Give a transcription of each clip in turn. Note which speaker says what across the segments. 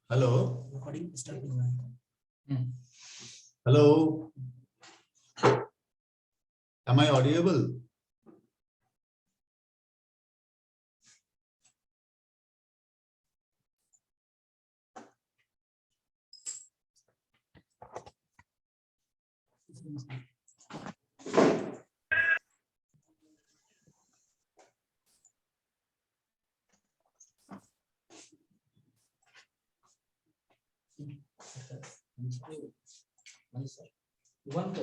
Speaker 1: Hello.
Speaker 2: Recording starting.
Speaker 1: Hello. Am I audible?
Speaker 2: One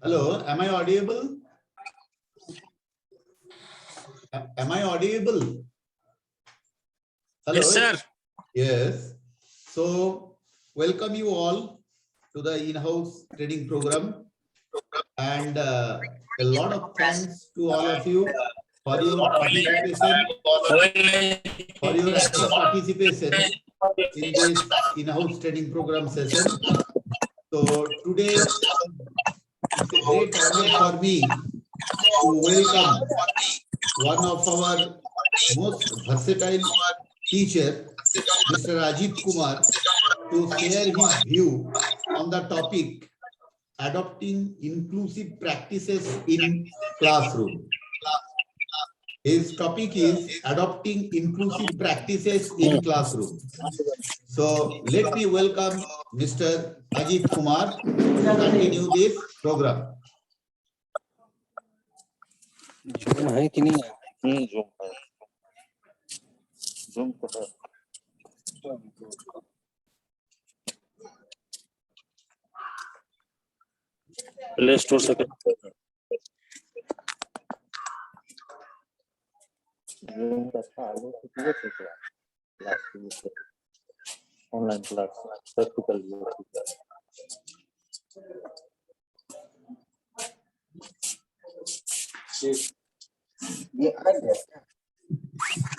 Speaker 1: Hello. Am I audible? Am I audible? Hello.
Speaker 3: Yes, sir.
Speaker 1: Yes. So, welcome you all to the in-house training program, and a lot of thanks to all of you for your participation, for your active participation in this in-house training program session. So today it's a great honor for me to welcome one of our most versatile teacher, Mr. Ajit Kumar, to share his view on the topic adopting inclusive practices in classroom. His topic is adopting inclusive practices in classroom. So let me welcome Mr. Ajit Kumar to continue this program.
Speaker 3: Zoom है कि नहीं है? Zoom है. Zoom तो है. Play Store से Zoom का था वो कितने से क्लास ऑनलाइन क्लास प्रैक्टिकल ये आ गया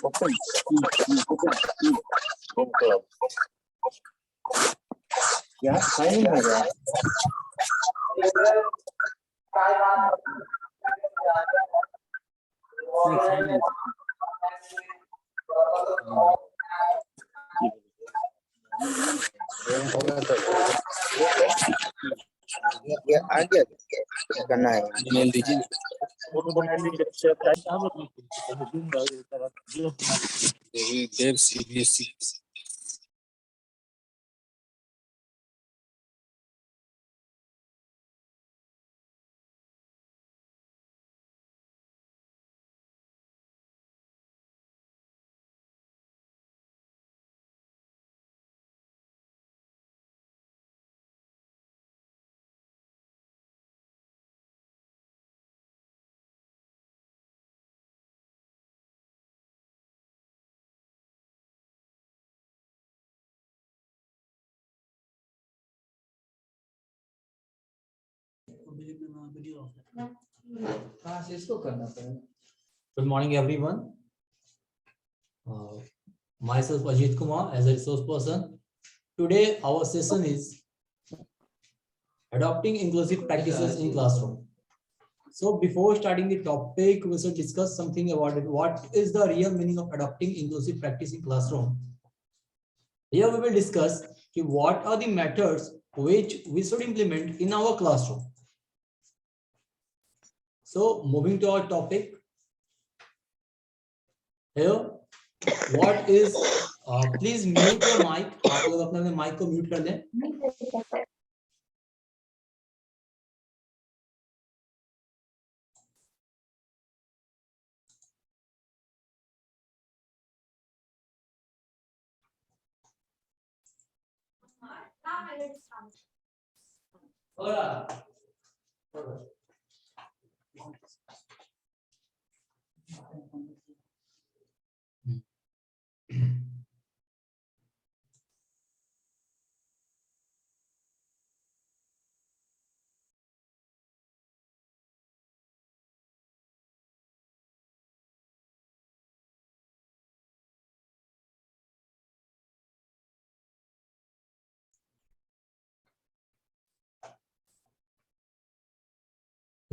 Speaker 3: ओपन होम क्लब क्या साइन हो गया ये आ गया करना है ईमेल दीजिए देर CBSE
Speaker 2: Good morning, everyone. Myself Ajit Kumar as a resource person. Today our session is adopting inclusive practices in classroom. So before starting the topic, we should discuss something about it. What is the real meaning of adopting inclusive practice in classroom? Here we will discuss what are the methods which we should implement in our classroom. So moving to our topic. Here, what is? Please mute your mic. आप लोग अपने mic को mute कर दें.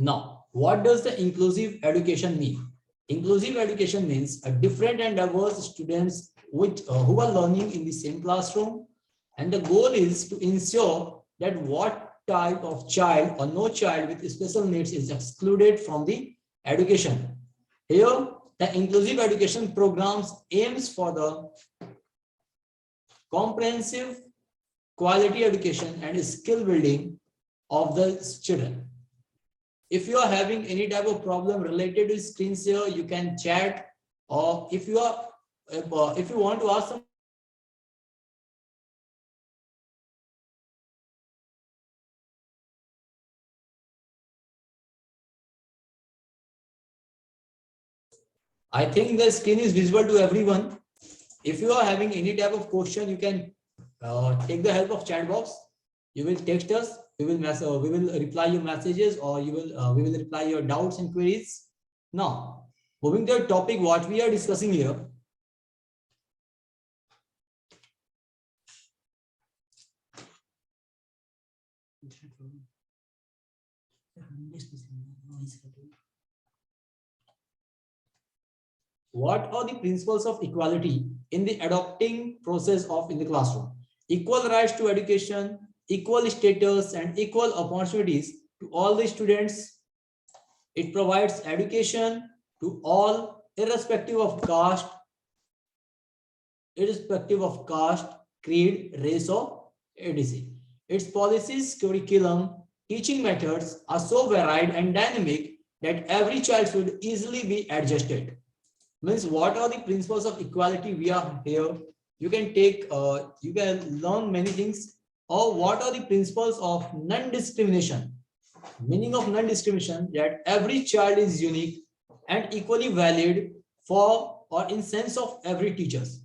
Speaker 2: Now, what does the inclusive education mean? Inclusive education means a different and diverse students who are learning in the same classroom, and the goal is to ensure that what type of child or no child with special needs is excluded from the education. Here, the inclusive education programs aims for the comprehensive quality education and skill building of the children. If you are having any type of problem related to screen share, you can chat, or if you want to ask some I think the screen is visible to everyone. If you are having any type of question, you can take the help of chat box. You will text us. We will reply your messages, or we will reply your doubts and queries. Now, moving to the topic, what we are discussing here. What are the principles of equality in the adopting process of in the classroom? Equal rights to education, equal status, and equal opportunities to all the students. It provides education to all, irrespective of caste, creed, race, or etc. Its policies, curriculum, teaching methods are so varied and dynamic that every child should easily be adjusted. Means, what are the principles of equality we are here? You can you can learn many things. Or what are the principles of non-discrimination? Meaning of non-discrimination, that every child is unique and equally valid for or in sense of every teachers.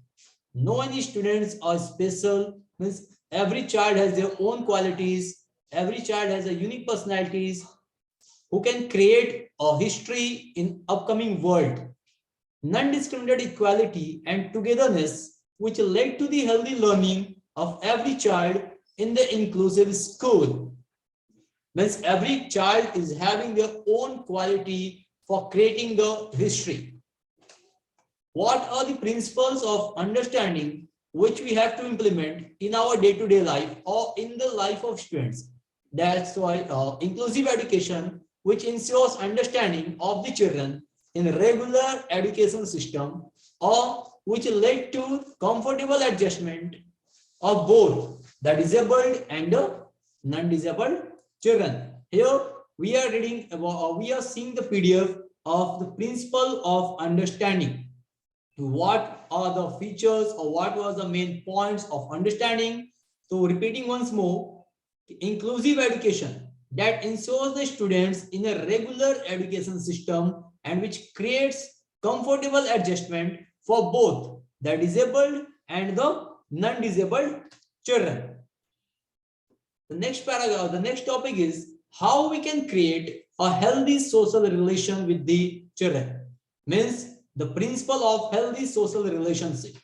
Speaker 2: No any students are special. Means every child has their own qualities. Every child has a unique personalities who can create a history in upcoming world. Non-discriminatory equality and togetherness, which led to the healthy learning of every child in the inclusive school. Means every child is having their own quality for creating the history. What are the principles of understanding which we have to implement in our day-to-day life or in the life of students? That's why inclusive education, which ensures understanding of the children in a regular education system, or which led to comfortable adjustment of both the disabled and the non-disabled children. Here we are reading about, we are seeing the PDF of the principle of understanding. What are the features or what was the main points of understanding? So repeating once more, inclusive education that ensures the students in a regular education system and which creates comfortable adjustment for both the disabled and the non-disabled children. The next paragraph, the next topic is how we can create a healthy social relation with the children. Means the principle of healthy social relationship.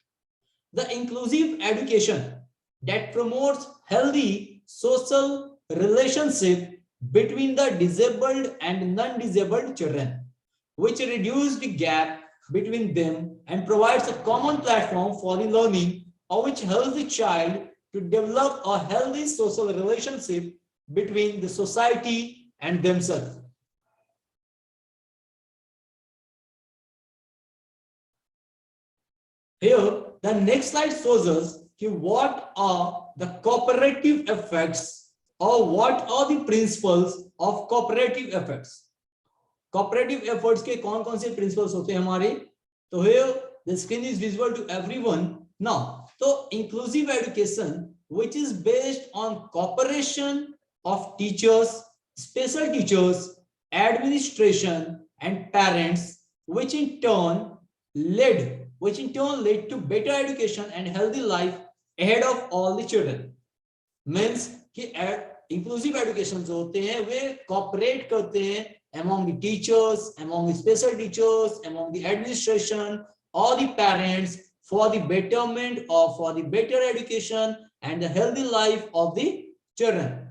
Speaker 2: The inclusive education that promotes healthy social relationship between the disabled and non-disabled children, which reduces the gap between them and provides a common platform for the learning, or which helps the child to develop a healthy social relationship between the society and themselves. Here, the next slide shows us what are the cooperative effects, or what are the principles of cooperative efforts. Cooperative efforts के कौन-कौन से principles होते हैं हमारे? तो here the screen is visible to everyone now. So inclusive education, which is based on cooperation of teachers, special teachers, administration, and parents, which in turn led to better education and healthy life ahead of all the children. Means कि inclusive education जो होते हैं वे cooperate करते हैं among the teachers, among the special teachers, among the administration, or the parents for the betterment or for the better education and the healthy life of the children.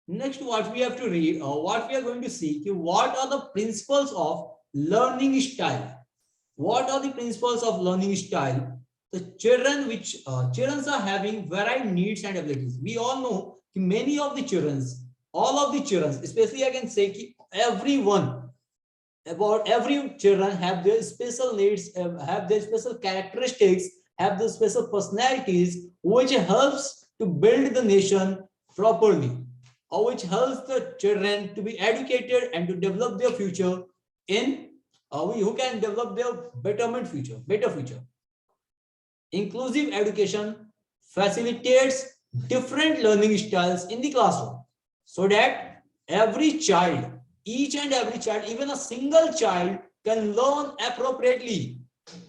Speaker 2: Next, what we have to read or what we are going to see, what are the principles of learning style? What are the principles of learning style? The children children are having varied needs and abilities. We all know many of the children, all of the children, especially I can say everyone, about every children have their special needs, have their special characteristics, have the special personalities, which helps to build the nation properly, or which helps the children to be educated and to develop their future in who can develop their better future. Inclusive education facilitates different learning styles in the classroom so that every child, each and every child, even a single child can learn appropriately.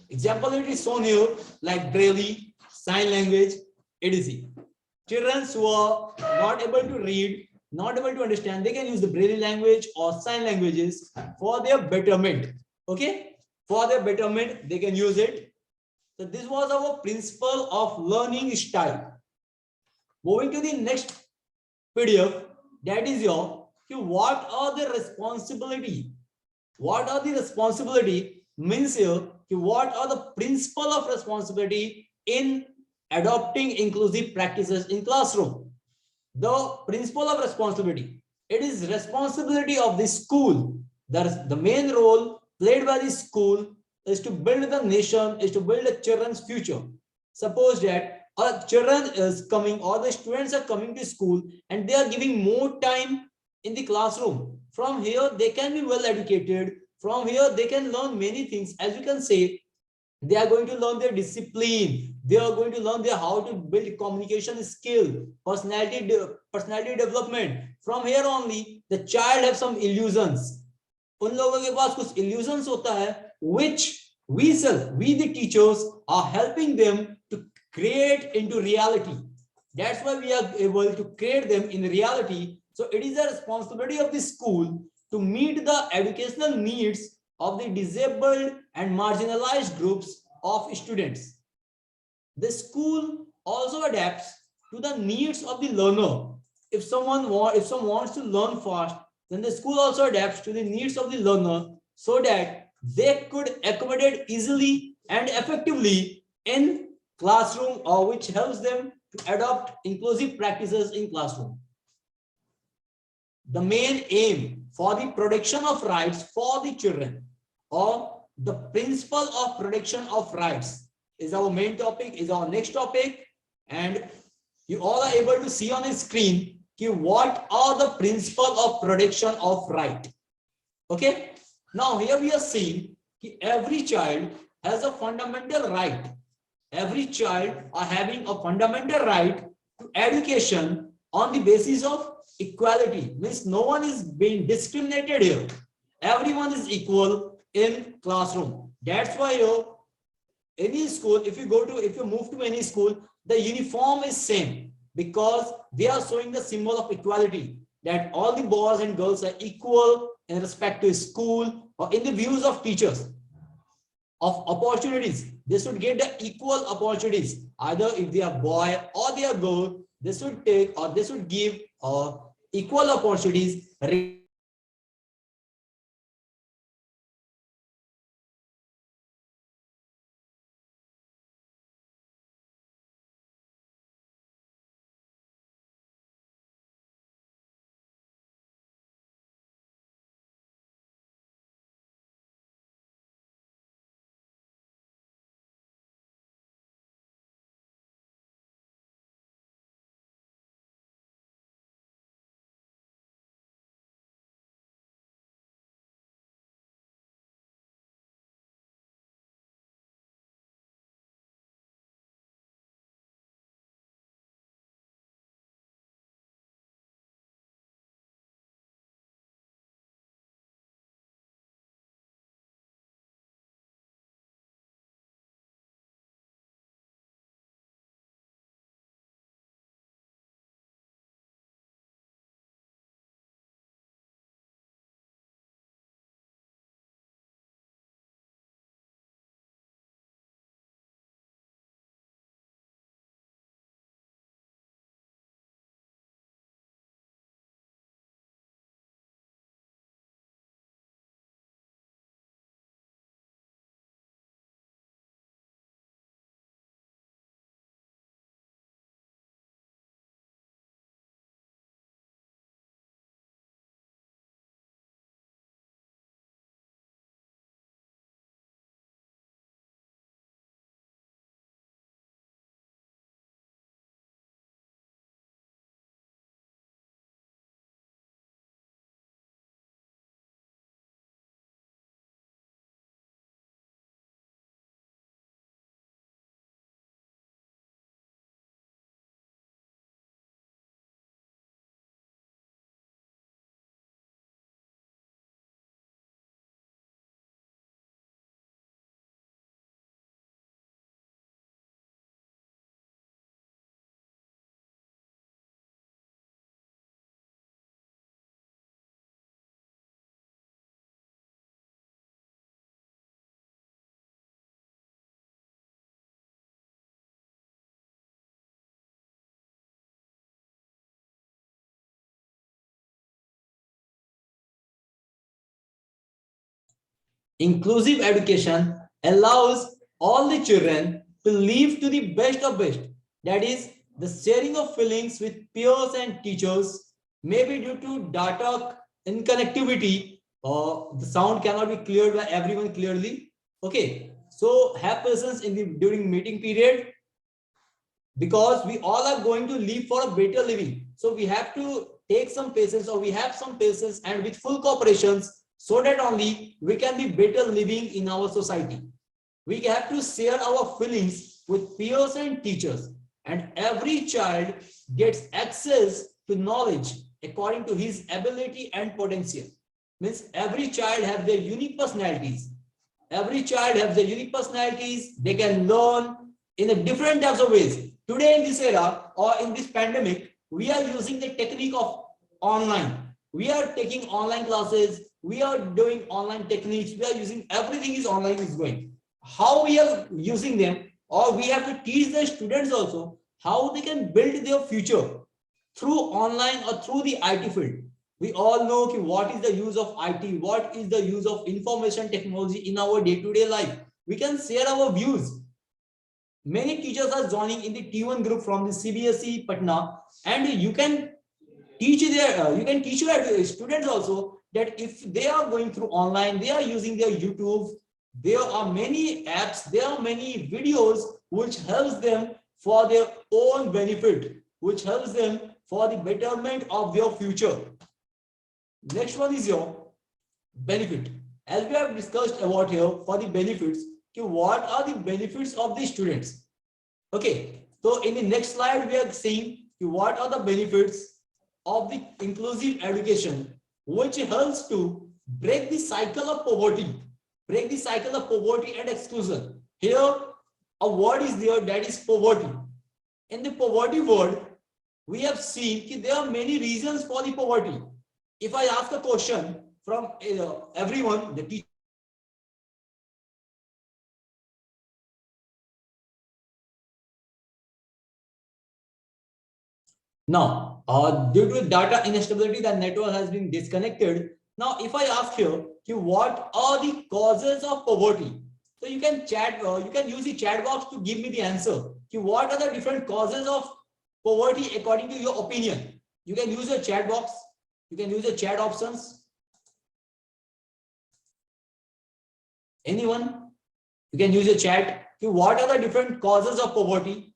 Speaker 2: Example it is shown here like Braille, sign language, etc. Children who are not able to read, not able to understand, they can use the Braille language or sign languages for their betterment. Okay, for their betterment, they can use it. So this was our principle of learning style. Moving to the next PDF, that is your what are the responsibility? What are the responsibility means here what are the principle of responsibility in adopting inclusive practices in classroom. The principle of responsibility, it is responsibility of the school. The main role played by the school is to build the nation, is to build the children's future. Suppose that a children is coming or the students are coming to school and they are giving more time in the classroom. From here they can be well educated. From here they can learn many things. As you can say, they are going to learn their discipline, they are going to learn their how to build communication skill, personality development. From here only the child have some illusions. उन लोगों के पास कुछ illusions होता है which we the teachers are helping them to create into reality. That's why we are able to create them in reality. So it is a responsibility of the school to meet the educational needs of the disabled and marginalized groups of students. The school also adapts to the needs of the learner. If someone wants to learn fast, then the school also adapts to the needs of the learner so that they could accommodate easily and effectively in classroom, or which helps them to adopt inclusive practices in classroom. The main aim for the protection of rights for the children, or the principle of protection of rights, is our main topic, is our next topic. And you all are able to see on the screen what are the principle of protection of right. Okay, now here we are seeing every child has a fundamental right. Every child are having a fundamental right to education on the basis of equality. Means no one is being discriminated here. Everyone is equal in classroom. That's why any school, if you move to any school, the uniform is same, because they are showing the symbol of equality, that all the boys and girls are equal in respect to school or in the views of teachers. Of opportunities, they should get the equal opportunities. Either if they are boy or they are girl, they should take or they should give equal opportunities Inclusive education allows all the children to live to the best of best. That is, the sharing of feelings with peers and teachers, maybe due to data inconnectivity, or the sound cannot be cleared by everyone clearly. Okay, so have patience in the during meeting period, because we all are going to live for a better living. So we have to take some patience, or we have some patience, and with full cooperations, so that only we can be better living in our society. We have to share our feelings with peers and teachers, and every child gets access to knowledge according to his ability and potential. Means every child has their unique personalities. Every child has their unique personalities. They can learn in a different types of ways. Today in this era, or in this pandemic, we are using the technique of online. We are taking online classes. We are doing online techniques. We are using everything is online is going. How we are using them, or we have to teach the students also how they can build their future through online or through the IT field. We all know what is the use of IT, what is the use of information technology in our day-to-day life. We can share our views. Many teachers are joining in the T1 group from the CBSE Patna, and you can teach your students also that if they are going through online, they are using their YouTube. There are many apps, there are many videos which helps them for their own benefit, which helps them for the betterment of their future. Next one is your benefit. As we have discussed about here for the benefits, what are the benefits of the students? Okay, so in the next slide, we are seeing what are the benefits of the inclusive education, which helps to break the cycle of poverty, and exclusion. Here, a word is there, that is poverty. In the poverty word, we have seen that there are many reasons for the poverty. If I ask a question from everyone, the teacher, now, due to data instability, the network has been disconnected. Now, if I ask here, what are the causes of poverty? So you can chat, you can use the chat box to give me the answer. What are the different causes of poverty according to your opinion? You can use your chat box. You can use the chat options. Anyone? You can use your chat. What are the different causes of poverty?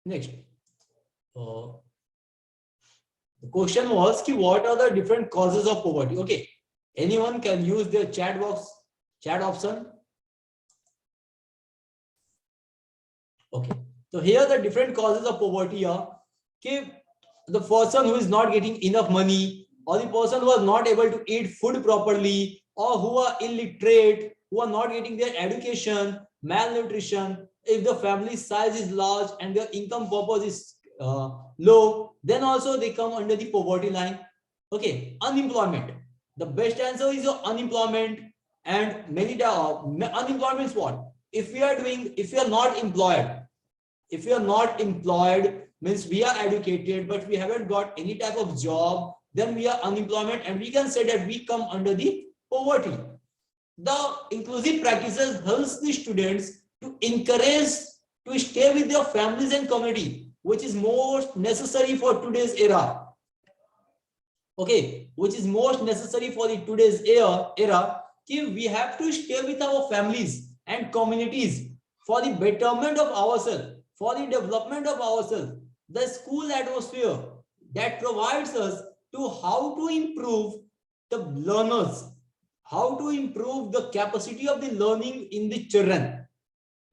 Speaker 2: Next, the question was what are the different causes of poverty? Okay, anyone can use their chat box, chat option. Okay, so here the different causes of poverty are the person who is not getting enough money, or the person who is not able to eat food properly, or who are illiterate, who are not getting their education, malnutrition. If the family size is large and their income purpose is low, then also they come under the poverty line. Okay, unemployment. The best answer is your unemployment. And many unemployment is what? If we are not employed, means we are educated but we haven't got any type of job, then we are unemployment, and we can say that we come under the poverty. The inclusive practices helps the students to encourage to stay with their families and community, which is most necessary for today's era. Okay, which is most necessary for the today's era. We have to stay with our families and communities for the betterment of ourselves, for the development of ourselves. The school atmosphere that provides us to how to improve the learners, how to improve the capacity of the learning in the children,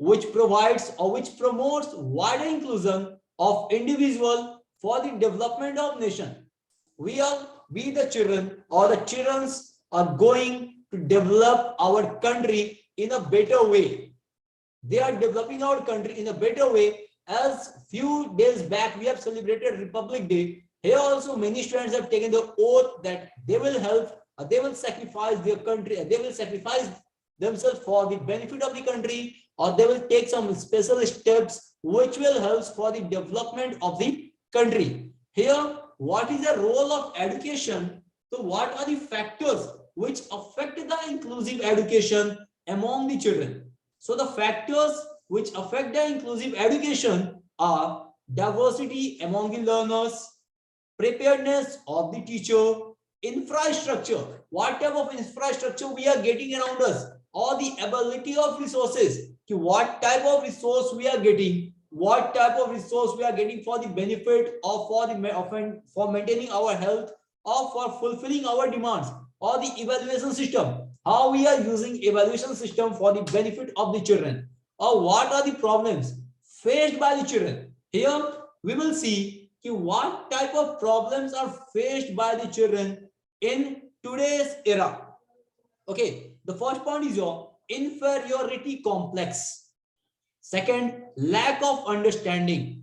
Speaker 2: which provides or which promotes wider inclusion of individual for the development of nation. We the children, or the childrens are going to develop our country in a better way. They are developing our country in a better way. As few days back we have celebrated Republic Day, Here also many students have taken the oath that they will help, they will sacrifice their country, they will sacrifice themselves for the benefit of the country, or they will take some special steps which will help for the development of the country. Here, what is the role of education? So what are the factors which affect the inclusive education among the children? So the factors which affect the inclusive education are diversity among the learners, preparedness of the teacher, infrastructure, what type of infrastructure we are getting around us, or the ability of resources, what type of resource we are getting, what type of resource we are getting for the benefit or for maintaining our health or for fulfilling our demands, or the evaluation system, how we are using evaluation system for the benefit of the children, or what are the problems faced by the children. Here we will see what type of problems are faced by the children in today's era. Okay, the first point is your inferiority complex. Second, lack of understanding,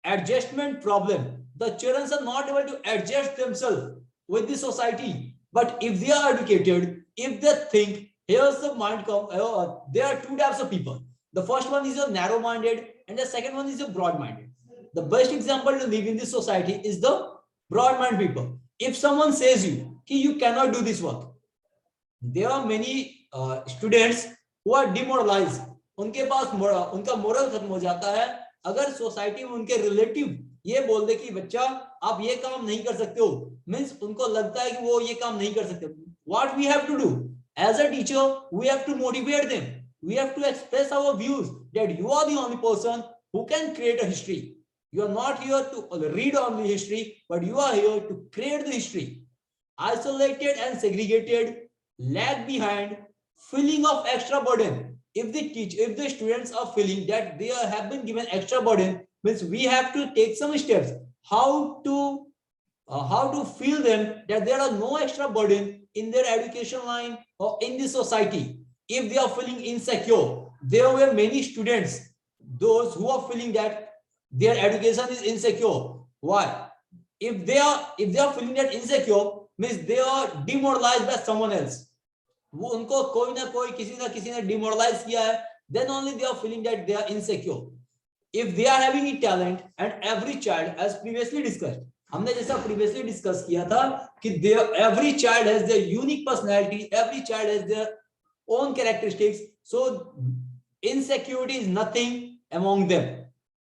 Speaker 2: adjustment problem. The children are not able to adjust themselves with the society. But if they are educated, if they think, here's the mind. There are two types of people. The first one is your narrow-minded, and the second one is your broad-minded. The best example to live in this society is the broad-minded people. If someone says you cannot do this work, there are many students who are demoralized. उनके पास उनका moral खत्म हो जाता है अगर society में उनके relative ये बोल दे कि बच्चा आप ये काम नहीं कर सकते हो, मींस उनको लगता है कि वो ये काम नहीं कर सकते. What we have to do as a teacher, we have to motivate them, we have to express our views that you are the only person who can create a history. You are not here to read only history, but you are here to create the history. Isolated and segregated, lag behind, feeling of extra burden. If the students are feeling that they have been given extra burden, means we have to take some steps how to feel them that there are no extra burden in their education line or in the society. If they are feeling insecure, there were many students, those who are feeling that their education is insecure. Why? If they are feeling that insecure, means they are demoralized by someone else. वो उनको कोई ना कोई किसी ने demoralize किया है, then only they are feeling that they are insecure. If they are having a talent, and every child, as previously discussed, हमने जैसा previously discuss किया था कि every child has their unique personality, every child has their own characteristics, so insecurity is nothing among them.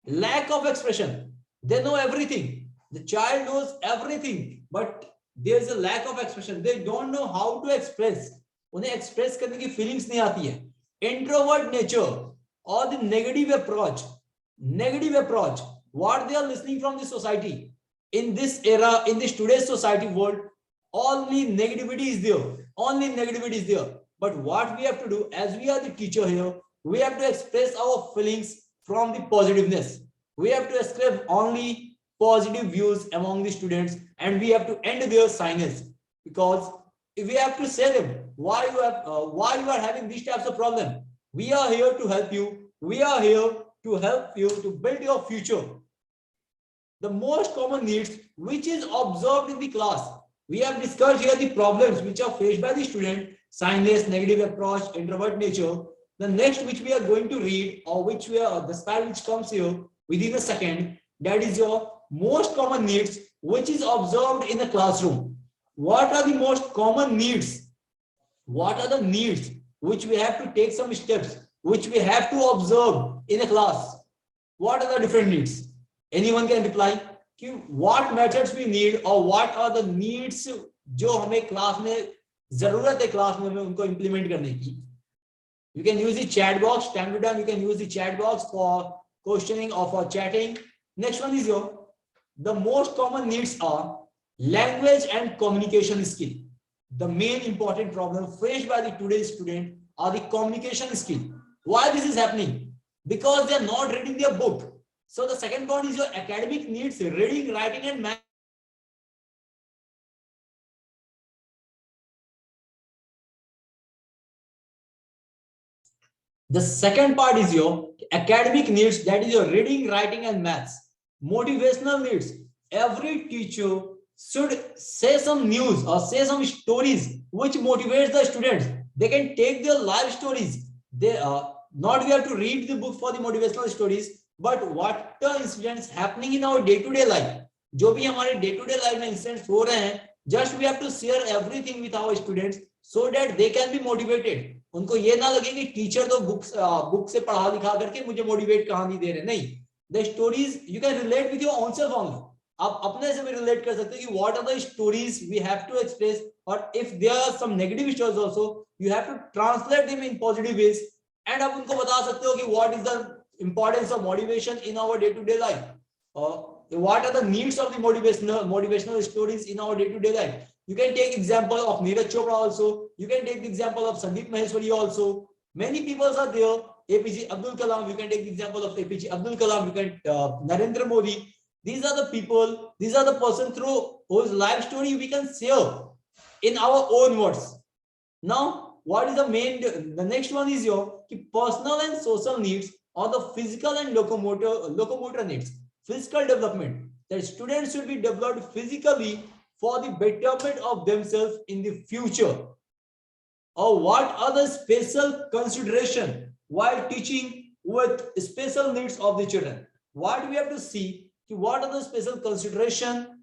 Speaker 2: Lack of expression, they know everything, the child knows everything, but there is a lack of expression, they don't know how to express, उन्हें express करने की feelings नहीं आती है. Introvert nature और the negative approach, what they are listening from the society in this era, in this today's society world, only negativity is there. But what we have to do, as we are the teacher here, we have to express our feelings from the positiveness. We have to express only positive views among the students, and we have to end their silence, because if we have to say them why you are having these types of problem, we are here to help you, we are here to help you to build your future. The most common needs which is observed in the class, we have discussed here the problems which are faced by the student: silence, negative approach, introvert nature. The next which we are going to read, or which we are the slide which comes here within a second, that is your most common needs which is observed in the classroom. What are the most common needs? What are the needs which we have to take some steps, which we have to observe in a class? What are the different needs? Anyone can reply. What methods we need, or what are the needs जो हमें class में जरूरत है class में उनको implement करने की? You can use the chat box. Time to time you can use the chat box for questioning or for chatting. Next one is the most common needs are language and communication skill. The main important problem faced by the today's student are the communication skill. Why this is happening? Because they are not reading their book. So the second point is your academic needs, reading, writing, and math. The second part is your academic needs, that is your reading, writing, and maths. Motivational needs, every teacher should say some news or say some stories which motivates the students. They can take their life stories. They not we have to read the book for the motivational stories, but what the incidents happening in our day-to-day life, जो भी हमारे day-to-day life में incidents हो रहे हैं, just we have to share everything with our students so that they can be motivated. उनको ये ना लगे कि टीचर तो बुक से पढ़ा लिखा करके मुझे मोटिवेट कहानी दे रहे, नहीं. The stories you can relate with your own self only. आप अपने से भी रिलेट कर सकते हो कि what are the stories we have to express, or if there are some negative stories also, you have to translate them in positive ways, and आप उनको बता सकते हो कि what is the importance of motivation in our day-to-day life, what are the needs of the motivational stories in our day-to-day life. You can take example of Neeraj Chopra also. You can take the example of Sandeep Maheshwari also. Many people are there. APJ Abdul Kalam. You can take the example of APJ Abdul Kalam. You can Narendra Modi. These are the people. These are the person through whose life story we can share in our own words. Now, what is the main? The next one is your personal and social needs, or the physical and locomotor needs. Physical development. That students should be developed physically for the betterment of themselves in the future. Or what are the special consideration while teaching with special needs of the children? What we have to see, what are the special consideration?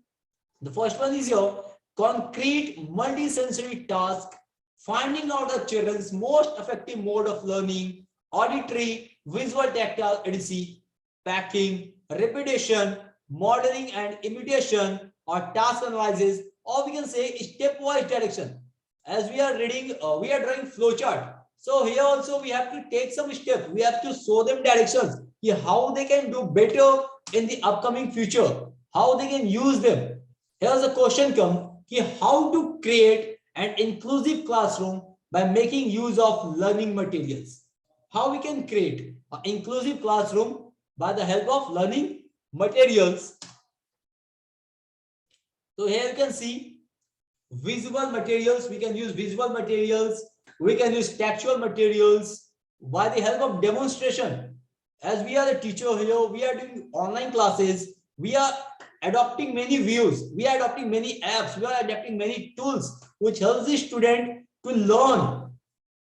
Speaker 2: The first one is your concrete multi-sensory task, finding out the children's most effective mode of learning, auditory, visual, tactile, etc., packing, repetition, modeling and imitation, or task analysis, or we can say stepwise direction. As we are reading, we are drawing flowchart. So here also we have to take some steps. We have to show them directions, how they can do better in the upcoming future, how they can use them. Here's a question come, how to create an inclusive classroom by making use of learning materials. How we can create an inclusive classroom by the help of learning materials. So here you can see visual materials. We can use visual materials. We can use textual materials by the help of demonstration. As we are the teacher here, we are doing online classes. We are adopting many views. We are adopting many apps. We are adopting many tools which helps the student to learn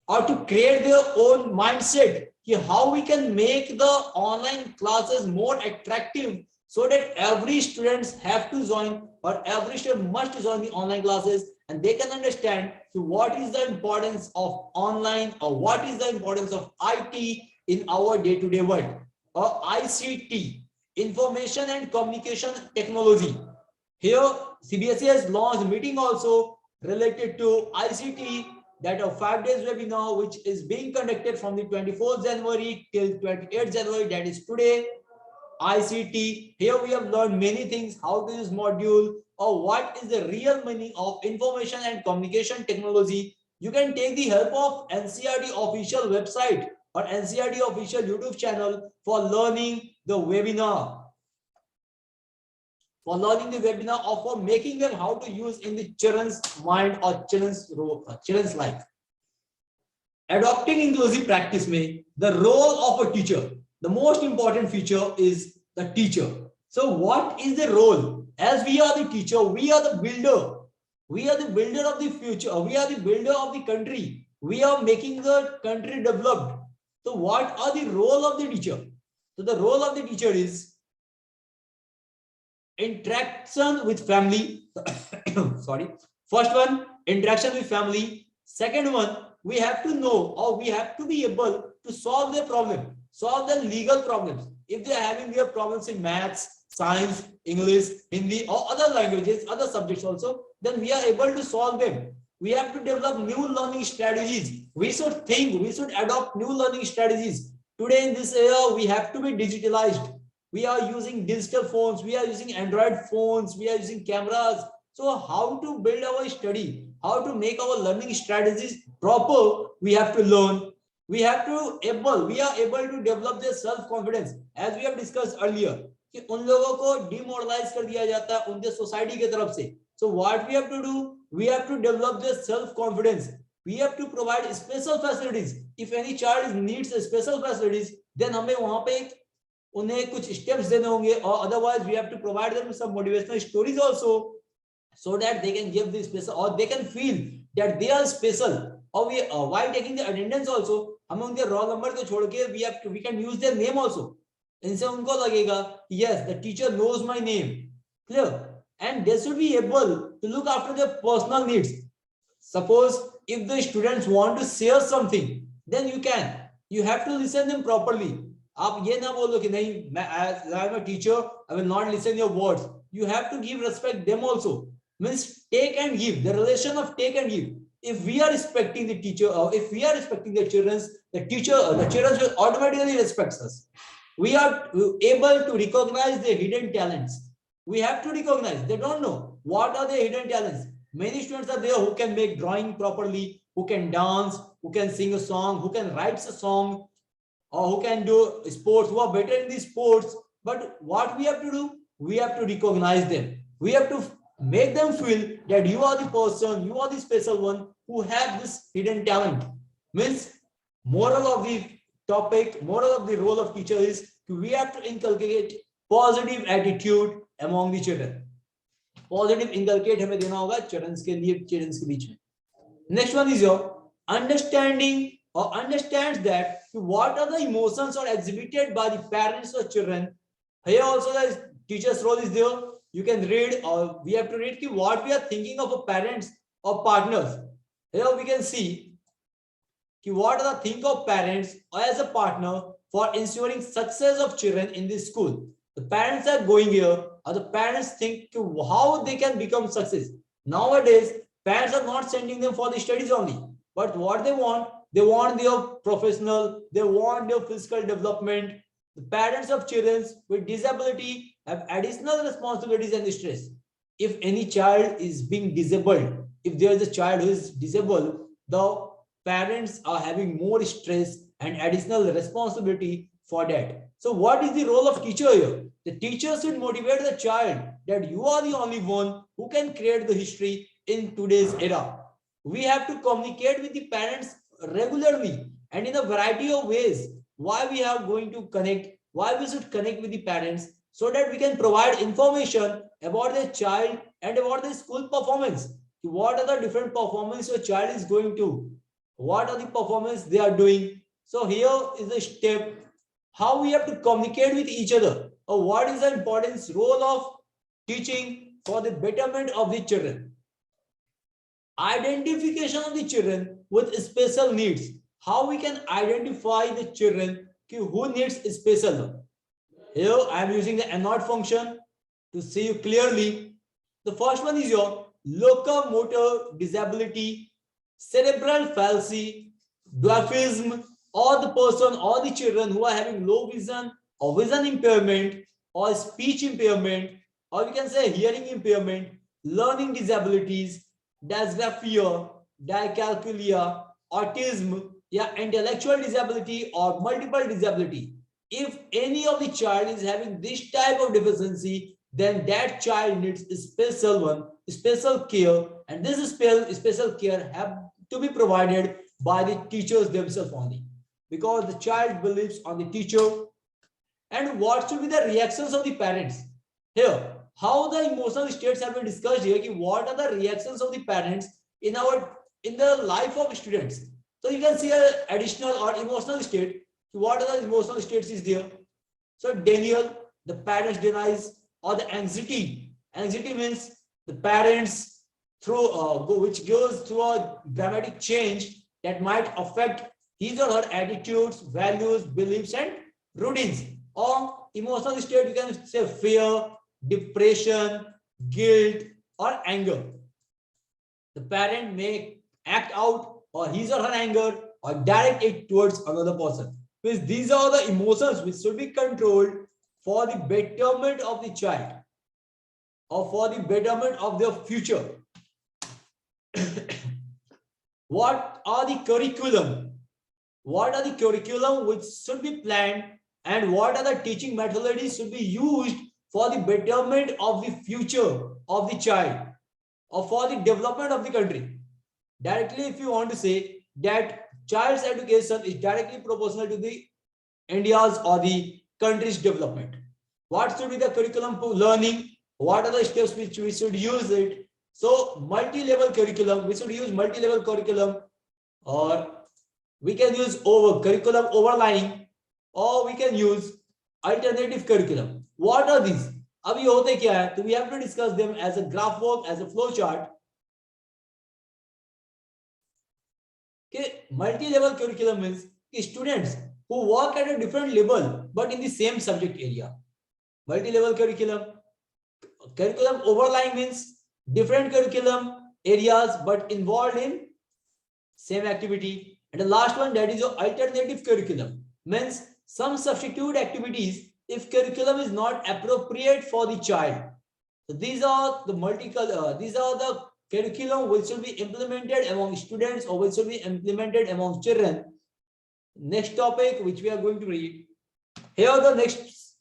Speaker 2: or to create their own mindset. How we can make the online classes more attractive so that every student have to join, or every student must join the online classes, and they can understand what is the importance of online, or what is the importance of IT in our day-to-day world, or ICT, information and communication technology. Here CBSE has launched a meeting also related to ICT, that a 5 days webinar which is being conducted from the 24th January till 28th January, that is today. ICT, here we have learned many things, how to use module, or what is the real meaning of information and communication technology. You can take the help of NCERT official website or NCERT official YouTube channel for learning the webinar. For learning the webinar, or for making them how to use in the children's mind or children's life. Adopting inclusive practice में the role of a teacher. The most important feature is the teacher. So what is the role? As we are the teacher, we are the builder. We are the builder of the future. We are the builder of the country. We are making the country developed. So what are the role of the teacher? So the role of the teacher is interaction with family. Sorry. First one, interaction with family. Second one, we have to know, or we have to be able to solve their problem, solve the legal problems. If they are having their problems in maths, science, English, Hindi, or other languages, other subjects also, then we are able to solve them. We have to develop new learning strategies. We should think, we should adopt new learning strategies. Today in this era, we have to be digitalized. We are using digital phones, we are using Android phones, we are using cameras. So how to build our study, how to make our learning strategies proper, we have to learn. We are able to develop their self-confidence. As we have discussed earlier, कि उन लोगों को demoralize कर दिया जाता है उनके society की तरफ से. So what we have to do? We have to develop their self-confidence. We have to provide special facilities. If any child needs special facilities, then हमें वहाँ पे उन्हें कुछ स्टेप्स देने होंगे, और otherwise we have to provide them some motivational stories also, so that they can give this special, or they can feel that they are special. Or we while taking the attendance also, हमें उनके roll number को छोड़ के we can use their name also. इनसे उनको लगेगा yes, the teacher knows my name. Clear? And they should be able to look after their personal needs. Suppose if the students want to share something, then you have to listen them properly. आप ये ना बोलो कि नहीं, मैं as I am a teacher, I will not listen your words. You have to give respect them also. Means take and give, the relation of take and give. If we are respecting the teacher, or if we are respecting the children, the children will automatically respect us. We are able to recognize their hidden talents. We have to recognize. They don't know what are their hidden talents. Many students are there who can make drawing properly, who can dance, who can sing a song, who can write a song, or who can do sports, who are better in these sports. But what we have to do, we have to recognize them. We have to make them feel that you are the person, you are the special one who have this hidden talent. Means moral of the topic, moral of the role of teacher is we have to inculcate positive attitude among the children. Positive inculcate हमें देना होगा children के लिए, children के बीच में. Next one is your understanding, or understands that what are the emotions are exhibited by the parents or children. Here also the teacher's role is there. You can read, or we have to read what we are thinking of a parents or partners. Here we can see what are the think of parents or as a partner for ensuring success of children in this school. The parents are going here, or the parents think how they can become success. Nowadays, parents are not sending them for the studies only, but what they want their professional, they want their physical development. The parents of children with disability have additional responsibilities and stress. If any child is being disabled, if there is a child who is disabled, the parents are having more stress and additional responsibility for that. So what is the role of teacher here? The teacher should motivate the child that you are the only one who can create the history in today's era. We have to communicate with the parents regularly and in a variety of ways. Why we are going to connect, why we should connect with the parents, so that we can provide information about the child and about the school performance. What are the different performance your child is going to, what are the performance they are doing. So here is a step how we have to communicate with each other, or what is the importance role of teaching for the betterment of the children. Identification of the children with special needs. How we can identify the children who needs special. Here I am using the annotate function to see you clearly. The first one is your locomotor disability, cerebral palsy, dwarfism, or the person or the children who are having low vision or vision impairment or speech impairment, or we can say hearing impairment, learning disabilities, dysgraphia, dyscalculia, autism, intellectual disability or multiple disability. If any of the child is having this type of deficiency, then that child needs a special care, and this special care have to be provided by the teachers themselves only, because the child believes on the teacher. And what should be the reactions of the parents? Here, how the emotional states have been discussed here. What are the reactions of the parents in the life of students? So you can see an additional or emotional state. What are the emotional states is there? So denial, the parents denies, or the anxiety. Anxiety means the parents through which goes through a dramatic change that might affect his or her attitudes, values, beliefs, and routines. Or emotional state, you can say fear, depression, guilt, or anger. The parent may act out or his or her anger or direct it towards another person. Because these are the emotions which should be controlled for the betterment of the child or for the betterment of their future. What are the curriculum? What are the curriculum which should be planned, and what are the teaching methodologies should be used for the betterment of the future of the child or for the development of the country? Directly, if you want to say that child's education is directly proportional to the India's or the country's development. What should be the curriculum for learning? What are the steps which we should use it? So multi-level curriculum, we should use multi-level curriculum, or we can use curriculum overlining, or we can use alternative curriculum. What are these? अब ये होते क्या है? तो we have to discuss them as a graph work, as a flow chart. Okay, multi-level curriculum means students who work at a different level but in the same subject area. Multi-level curriculum. Curriculum overlying means different curriculum areas but involved in same activity. And the last one, that is your alternative curriculum, means some substitute activities if curriculum is not appropriate for the child. So these are the curriculum which will be implemented among students or which will be implemented among children. Next topic which we are going to read. Here the next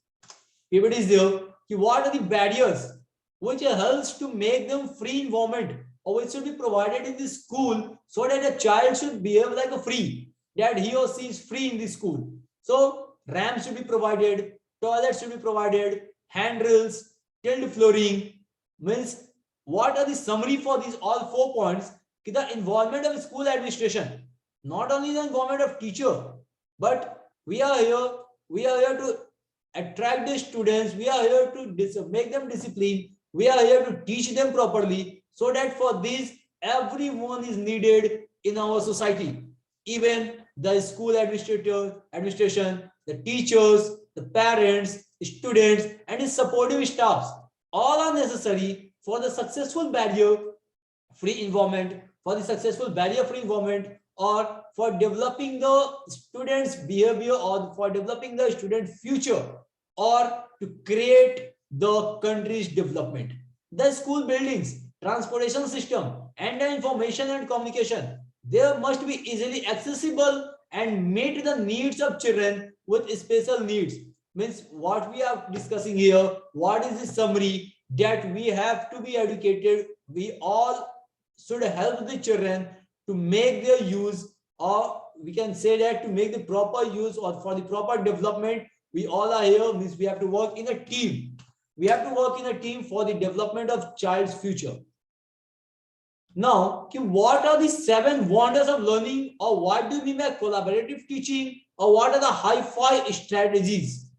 Speaker 2: pivot is there. What are the barriers which helps to make them free environment, or which should be provided in the school so that a child should behave like a free, that he or she is free in the school. So ramps should be provided, toilets should be provided, handrails, tiled flooring. Means what are the summary for these all 4 points? The involvement of school administration, not only the involvement of teacher, but we are here to attract the students, we are here to make them disciplined, we are here to teach them properly, so that for this everyone is needed in our society. Even the school administration, the teachers, the parents, students, and its supportive staffs, all are necessary for the successful barrier-free environment, or for developing the students' behavior, or for developing the student future, or to create the country's development. The school buildings, transportation system, and the information and communication, they must be easily accessible and meet the needs of children with special needs. Means what we are discussing here, what is the summary, that we have to be educated, we all should help the children to make their use, or we can say that to make the proper use or for the proper development. We all are here, means we have to work in a team. We have to work in a team for the development of child's future. Now, what are the 7 wonders of learning, or what do we mean by collaborative teaching, or what are the high-five strategies?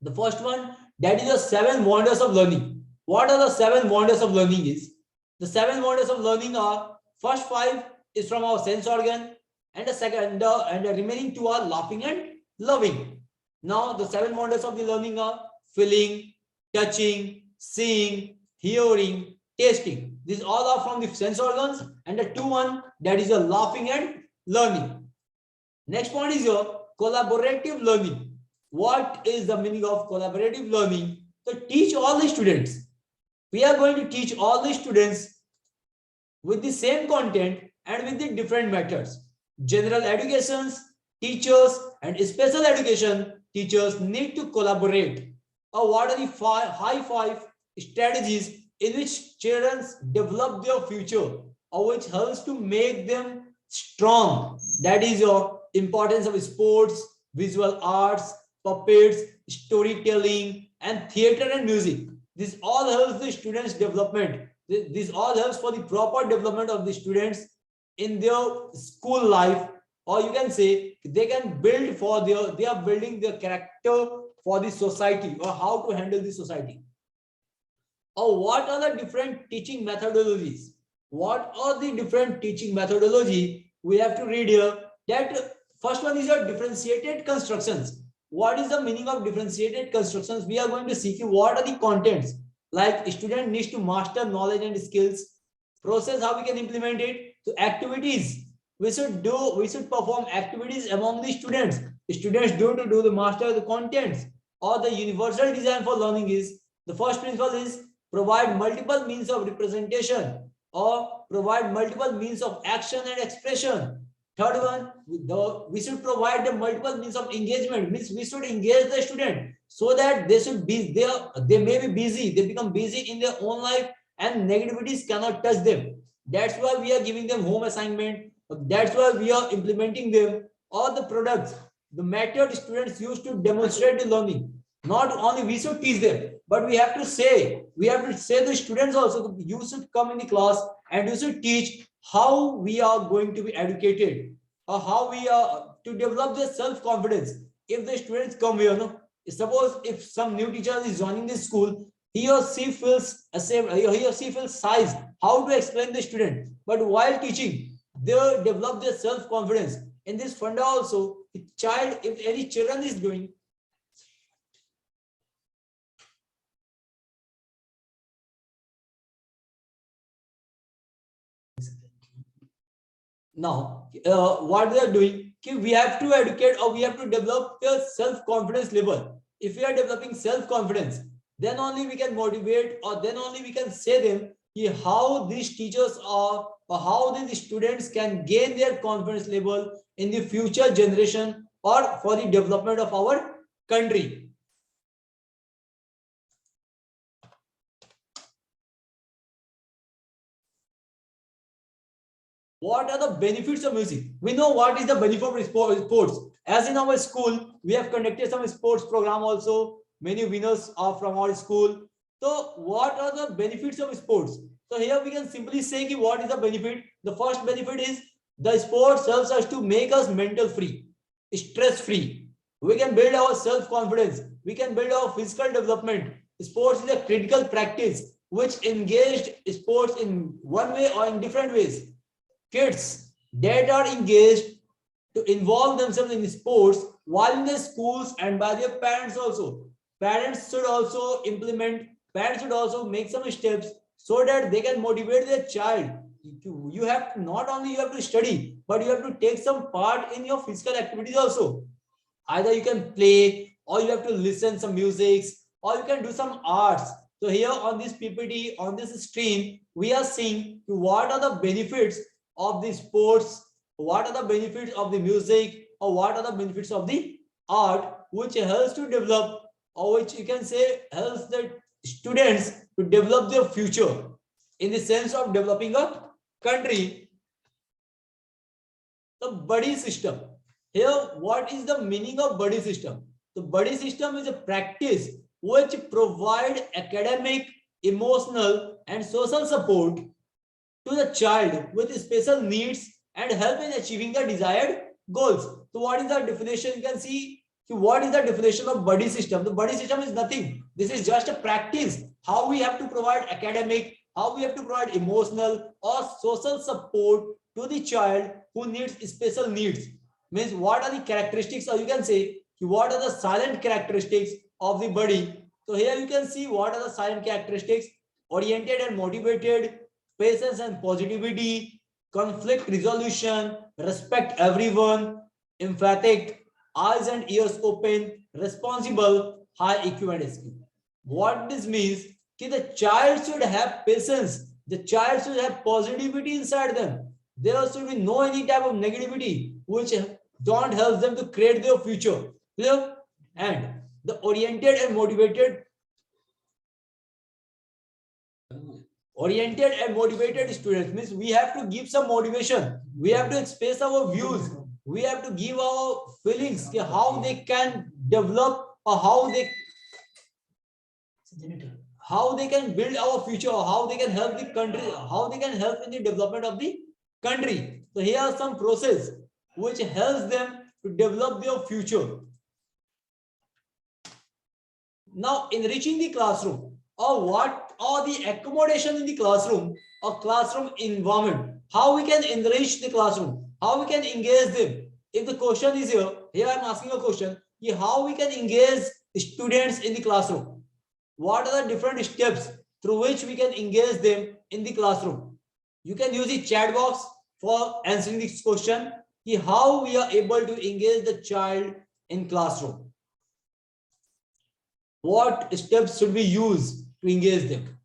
Speaker 2: The first one, that is the 7 wonders of learning. What are the 7 wonders of learning is? The 7 wonders of learning are, first 5 is from our sense organ, and the remaining 2 are laughing and loving. Now, the 7 wonders of the learning are feeling, touching, seeing, hearing, tasting. These all are from the sense organs, and the 2 that is your laughing and learning. Next point is your collaborative learning. What is the meaning of collaborative learning? To teach all the students. We are going to teach all the students with the same content and with the different methods. General educations, teachers, and special education teachers need to collaborate. Or what are the high-five strategies in which children develop their future, or which helps to make them strong? That is your importance of sports, visual arts, puppets, storytelling, and theater and music. This all helps the students' development. This all helps for the proper development of the students in their school life, or you can say they can build for they are building their character for the society, or how to handle the society. Or what are the different teaching methodologies? What are the different teaching methodology? We have to read here. That first one is your differentiated constructions. What is the meaning of differentiated constructions? We are going to see what are the contents. Like student needs to master knowledge and skills. Process, how we can implement it. So activities, we should perform activities among the students. Students do the master the contents. Or the universal design for learning is, the first principle is provide multiple means of representation, or provide multiple means of action and expression. Third one, we should provide the multiple means of engagement, means we should engage the student so that they may be busy, they become busy in their own life and negativities cannot touch them. That's why we are giving them home assignment. That's why we are implementing them. All the products, the method students use to demonstrate the learning. Not only we should teach them, but we have to say the students also, you should come in the class and you should teach how we are going to be educated, or how we are to develop their self-confidence. If the students come here, no, suppose if some new teacher is joining this school, he or she feels ashamed, he or she feels shy how to explain the student. But while teaching, they develop their self-confidence. In this funda also, if any children is doing, now what they are doing, we have to educate, or we have to develop their self-confidence level. If we are developing self-confidence, then only we can motivate, or then only we can say them how these teachers are, or how these students can gain their confidence level in the future generation, or for the development of our country. What are the benefits of music? We know what is the benefit of sports. As in our school, we have conducted some sports program also. Many winners are from our school. So what are the benefits of sports? So here we can simply say what is the benefit. The first benefit is the sports helps us to make us mental free, stress free. We can build our self-confidence. We can build our physical development. Sports is a critical practice which engaged sports in one way or in different ways. Kids that are engaged to involve themselves in sports while in the schools and by their parents also. Parents should also make some steps so that they can motivate their child. You have not only you have to study, but you have to take some part in your physical activities also. Either you can play, or you have to listen some music, or you can do some arts. So here on this PPT, on this screen, we are seeing what are the benefits of the sports, what are the benefits of the music, or what are the benefits of the art, which helps to develop, or which you can say helps the students to develop their future in the sense of developing a country. The buddy system. Here, what is the meaning of buddy system? The buddy system is a practice which provide academic, emotional, and social support to the child with special needs and help in achieving the desired goals. So what is the definition? You can see what is the definition of buddy system. The buddy system is nothing. This is just a practice. How we have to provide academic, how we have to provide emotional or social support to the child who needs special needs. Means what are the characteristics, or you can say what are the silent characteristics of the buddy. So here you can see what are the silent characteristics: oriented and motivated, patience and positivity, conflict resolution, respect everyone, emphatic, eyes and ears open, responsible, high IQ and skill. What this means, the child should have patience, the child should have positivity inside them. There should be no any type of negativity which don't help them to create their future. Clear? And the oriented and motivated students means we have to give some motivation, we have to express our views, we have to give our feelings, how they can develop, or how they can build our future, or how they can help the country, how they can help in the development of the country. So here are some process which helps them to develop their future. Now, enriching the classroom, or what are the accommodation in the classroom or classroom environment, how we can enrich the classroom, how we can engage them. If the question is here I am asking a question, how we can engage students in the classroom, what are the different steps through which we can engage them in the classroom. You can use the chat box for answering this question, how we are able to engage the child in classroom. What steps should we use to engage them?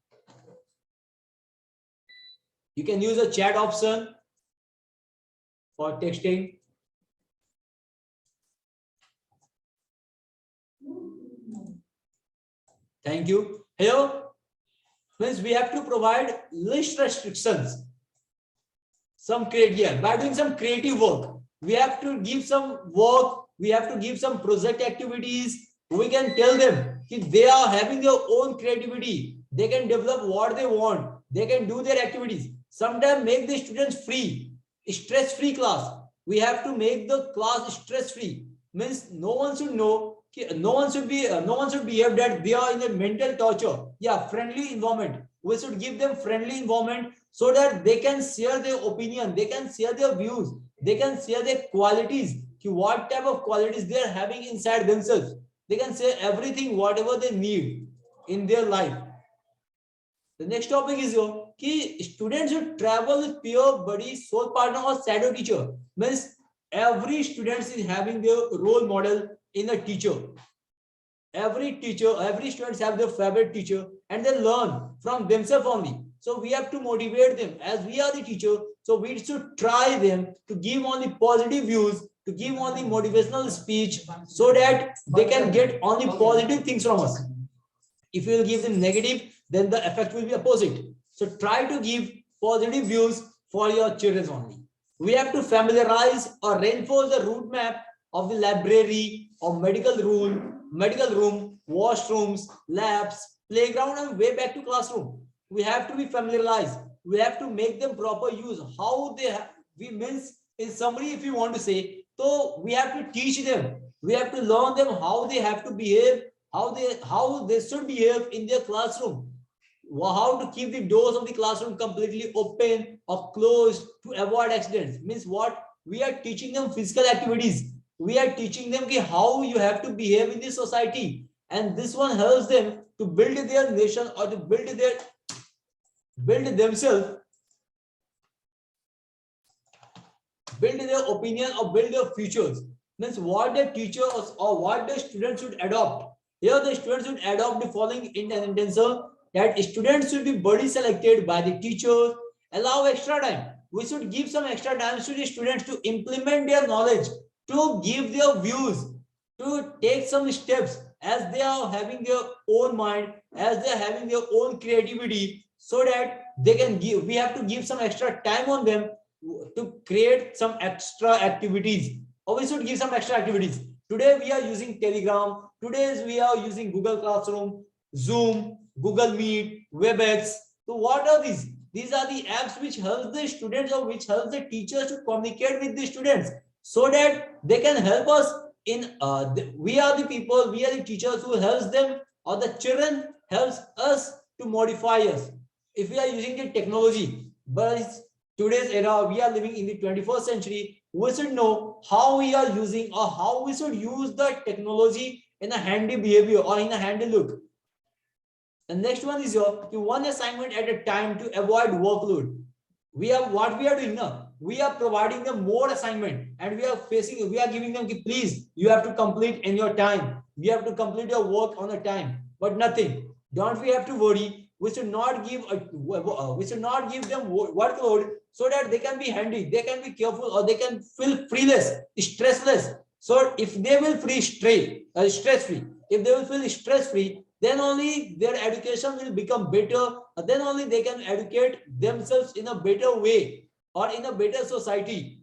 Speaker 2: You can use a chat option for texting. Thank you. Here means we have to provide list restrictions. Some by doing some creative work. We have to give some work We have to give some project activities. We can tell them that they are having their own creativity. They can develop what they want. They can do their activities. Sometimes make the students free, stress-free class. We have to make the class stress-free. Means no one should know. No one should behave that they are in a mental torture. Yeah, friendly environment. We should give them friendly environment so that they can share their opinion. They can share their views. They can share their qualities. What type of qualities they are having inside themselves. They can say everything, whatever they need in their life. The next topic is कि students should travel with peer, buddy, soul partner or shadow teacher. Means every student is having their role model in a teacher. Every students have their favorite teacher and they learn from themselves only. So we have to motivate them as we are the teacher. So we should try them to give only positive views, to give only motivational speech so that they can get only positive things from us. If you will give them negative, then the effect will be opposite. So try to give positive views for your children only. We have to familiarize or reinforce the route map of the library or medical room, washrooms, labs, playground, and way back to classroom. We have to be familiarized. We have to make them proper use. How they we means in summary, if you want to say, so we have to teach them. We have to learn them how they have to behave, how they should behave in their classroom, how to keep the doors of the classroom completely open or closed to avoid accidents. Means what? We are teaching them physical activities. We are teaching them how you have to behave in this society, and this one helps them to build their nation or to build themselves, build their opinion or build their futures. Means what the teachers or what the students should adopt. Here the students should adopt the following intentions: that students should be buddy selected by the teachers, allow extra time. We should give some extra time to the students to implement their knowledge, to give their views, to take some steps as they are having their own mind, as they are having their own creativity, so that they can give. We have to give some extra time on them to create some extra activities, or we should give some extra activities. Today we are using Telegram. Today we are using Google Classroom, Zoom, Google Meet, WebEx. So what are these? These are the apps which help the students or which help the teachers to communicate with the students so that they can help us in, we are the people, we are the teachers who helps them, or the children helps us to modify us. If we are using the technology, but today's era, we are living in the 21st century, we should know how we are using or how we should use the technology in a handy behavior or in a handy look. The next one is your one assignment at a time to avoid workload. We are what we are doing now. We are providing them more assignment, and we are giving them, please, you have to complete in your time. You have to complete your work on a time, but nothing. Don't we have to worry? We should not give them workload so that they can be handy, they can be careful, or they can feel freeless, stressless. So if they will feel stress free, if they will feel stress free, then only their education will become better. Then only they can educate themselves in a better way or in a better society.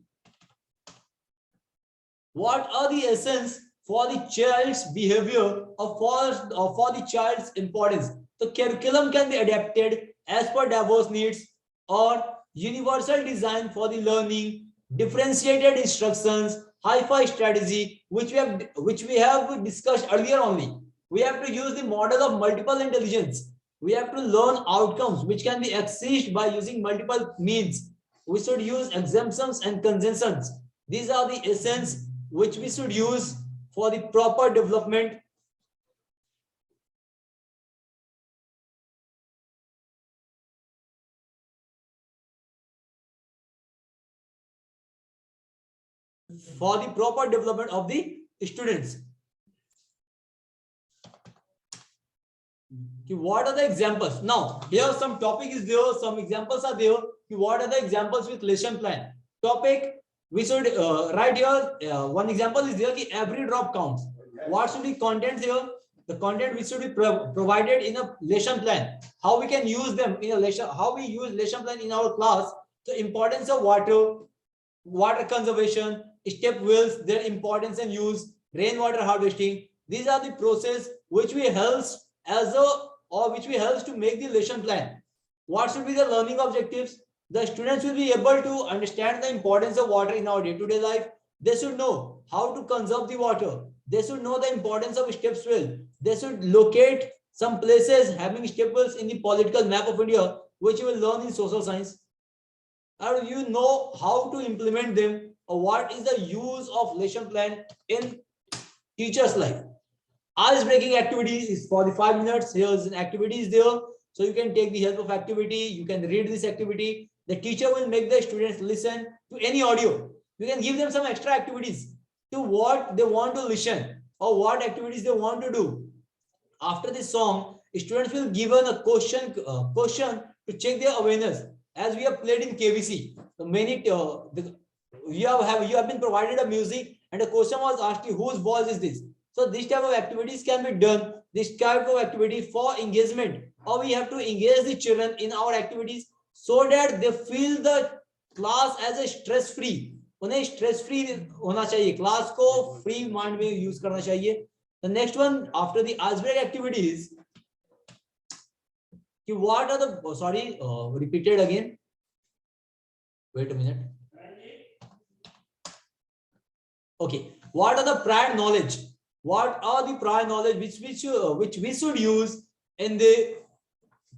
Speaker 2: What are the essence for the child's behavior or for the child's importance? The curriculum can be adapted as per diverse needs, or universal design for the learning, differentiated instructions, hi-fi strategy, which we have discussed earlier only. We have to use the model of multiple intelligence. We have to learn outcomes which can be accessed by using multiple means. We should use exemptions and concessions. These are the essence which we should use for the proper development. For the proper development of the students. What are the examples? Now, here some topic is there, some examples are there. What are the examples with lesson plan? Topic, we should write here, one example is there, every drop counts. What should be content here? The content which should be provided in a lesson plan. How we can use them in a lesson, how we use lesson plan in our class. The importance of water conservation, step wells, their importance and use, rainwater harvesting. These are the process which we helps as a or which we helps to make the lesson plan. What should be the learning objectives? The students will be able to understand the importance of water in our day-to-day life. They should know how to conserve the water. They should know the importance of step well. They should locate some places having step wells in the political map of India, which you will learn in social science. Or you know how to implement them, or what is the use of lesson plan in teacher's life. Ice breaking activities is for the 5 minutes. Here's an activity is there. So you can take the help of activity. You can read this activity. The teacher will make the students listen to any audio. You can give them some extra activities to what they want to listen or what activities they want to do. After this song, students will given a question to check their awareness. As we have played in KVC, you have been provided a music and a question was asked you whose voice is this. So this type of activities can be done. This type of activity for engagement, or we have to engage the children in our activities so that they feel the class as a stress free. उन्हें stress free होना चाहिए, class को free mind में use करना चाहिए. The next one after the icebreaker activities, what are the repeated again. Wait a minute. Okay, what are the prior knowledge? What are the prior knowledge which we should use in the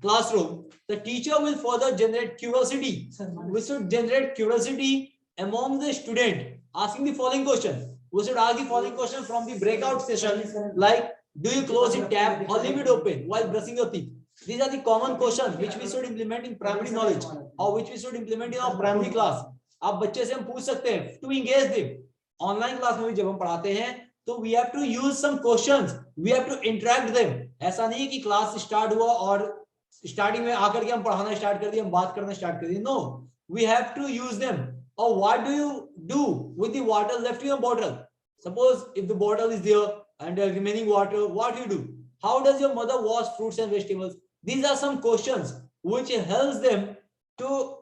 Speaker 2: classroom? The teacher will further generate curiosity. We should generate curiosity among the student, asking the following question. We should ask the following question from the breakout session, like, do you close the tap or leave it open while brushing your teeth? These are the common questions which we should implement in primary knowledge or which we should implement in our primary class. आप बच्चे से हम पूछ सकते हैं to engage them. Online class में भी जब हम पढ़ाते हैं तो we have to use some questions, we have to interact them. ऐसा नहीं है कि क्लास स्टार्ट हुआ और स्टार्टिंग में आकर के हम पढ़ाना स्टार्ट कर दिए, हम बात करना स्टार्ट कर दिए. No, we have to use them. Or what do you do with the water left in your bottle? Suppose if the bottle is there and the remaining water, what do you do? How does your mother wash fruits and vegetables? These are some questions which helps them to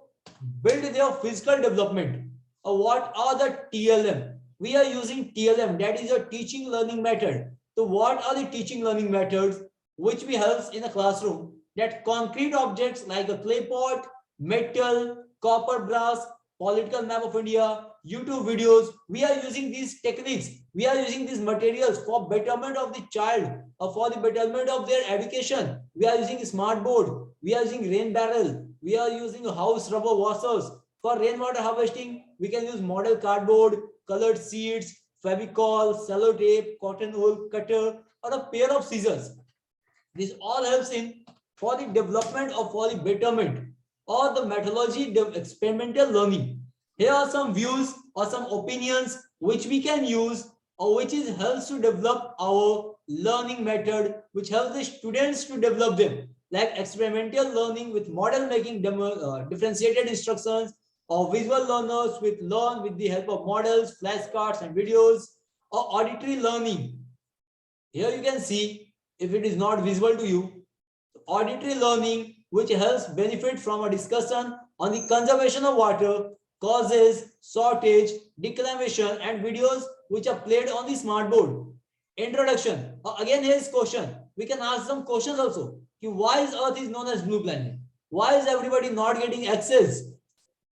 Speaker 2: build their physical development. Or what are the TLM? We are using TLM, that is a teaching learning method. So what are the teaching learning methods which we helps in a classroom? That concrete objects like a clay pot, metal, copper, brass, political map of India, YouTube videos, we are using these techniques, we are using these materials for betterment of the child or for the betterment of their education. We are using smart board, we are using rain barrel, we are using house rubber washers. For rainwater harvesting, we can use model cardboard, colored seeds, Fevicol, sellotape, cotton wool cutter, or a pair of scissors. This all helps in for the development or for the betterment or the methodology experimental learning. Here are some views or some opinions which we can use or which is helps to develop our learning method, which helps the students to develop them, like experimental learning with model making differentiated instructions, or visual learners with learn with the help of models, flashcards and videos, or auditory learning. Here you can see, if it is not visible to you, auditory learning which helps benefit from a discussion on the conservation of water, causes, shortage, declamation, and videos which are played on the smart board. Introduction. Again, here is question. We can ask some questions also. Why is Earth is known as blue planet? Why is everybody not getting access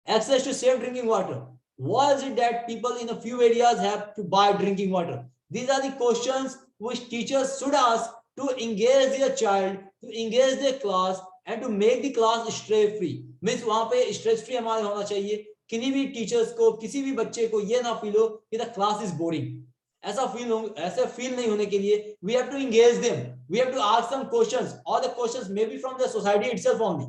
Speaker 2: to safe drinking water? Why is it that people in a few areas have to buy drinking water? These are the questions which teachers should ask to engage their child, to engage their class, and to make the class stress free. Means वहाँ पे stress free हमारे होना चाहिए. किन्हीं भी teachers को, किसी भी बच्चे को ये ना feel हो कि the class is boring. ऐसा feel नहीं होने के लिए we have to engage them. We have to ask some questions. All the questions may be from the society itself only.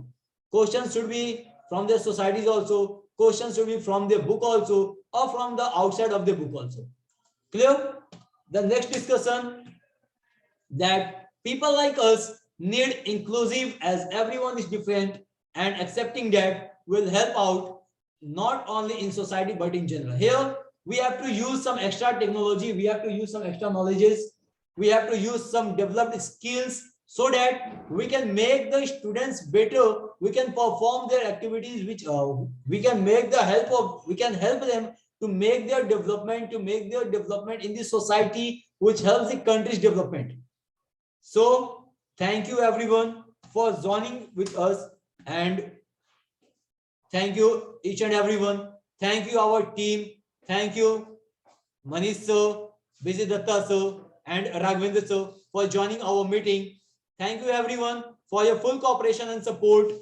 Speaker 2: Questions should be from their societies also. Questions should be from their book also, or from the outside of the book also. Clear? The next discussion, that people like us need inclusive, as everyone is different, and accepting that will help out not only in society but in general. Here we have to use some extra technology, we have to use some extra knowledges, we have to use some developed skills so that we can make the students better, we can perform their activities, which we can help them to make their development in the society, which helps the country's development. So thank you everyone for joining with us, and thank you each and everyone. Thank you our team. Thank you Manish sir, Vijay Datta sir, and Raghavendra sir for joining our meeting. Thank you everyone for your full cooperation and support.